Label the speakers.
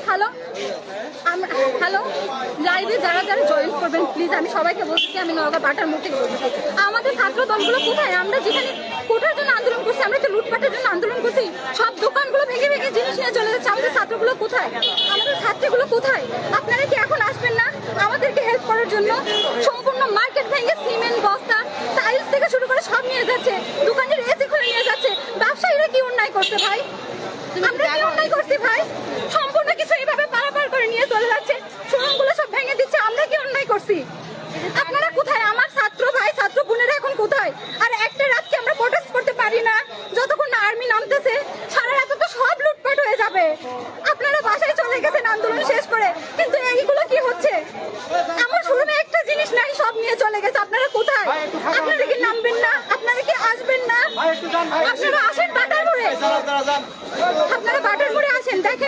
Speaker 1: Hello hello, লাইভে যারা যারা জয়েন করবেন প্লিজ, আমি সবাইকে বলছি, আমি নওগাঁ বাটার মুখ থেকে বলছি, আমাদের ছাত্র দলগুলো কোথায়? আমরা যেখানে কোটার জন্য আন্দোলন করছি, আমরা তো লুটপাটের জন্য আন্দোলন করছি, সব দোকানগুলো ভেঙে ভেঙে জিনিস নিয়ে চলে যাচ্ছে। আমাদের ছাত্রগুলো কোথায়? আমাদের ছাত্রীগুলো কোথায়? আপনারা কি এখন আসবেন না আমাদেরকে হেল্প করার জন্য? সম্পূর্ণ মার্কেট ভেঙে সিমেন্ট বস্তা টাইলস থেকে শুরু করে সব নিয়ে যাচ্ছে, দোকানের এসি খুলে নিয়ে যাচ্ছে। ব্যবসায়ীরা কি অন্যায় করছে ভাই? আমরা কি অন্যায় করছি ভাই? সম্পূর্ণ কিছু এইভাবে পারাপার করে নিয়ে চলে যাচ্ছে, শোরুমগুলো সব ভেঙে দিচ্ছে। আমরা কি অন্যায় করছি? আপনারা কোথায়? আমার ছাত্র ভাই ছাত্র বোনেরা এখন কোথায়? আর একটা রাত কি আমরা প্রোটেস্ট করতে পারি না যতক্ষণ না আর্মি নামতেছে? সারা রাত তো সব লুটপাট হয়ে যাবে। আপনারা বাসায় চলে গেছেন আন্দোলন শেষ করে, কিন্তু এইগুলো কি হচ্ছে? আমার শোরুমে একটা জিনিস নাই, সব নিয়ে চলে গেছে। আপনারা কোথায়? আপনারা কি নামবেন না? আপনারা কি আসবেন না? আপনারা আসেন বাটার মোড়ে, আপনারা বাটার মোড়ে আসেন, দেখেন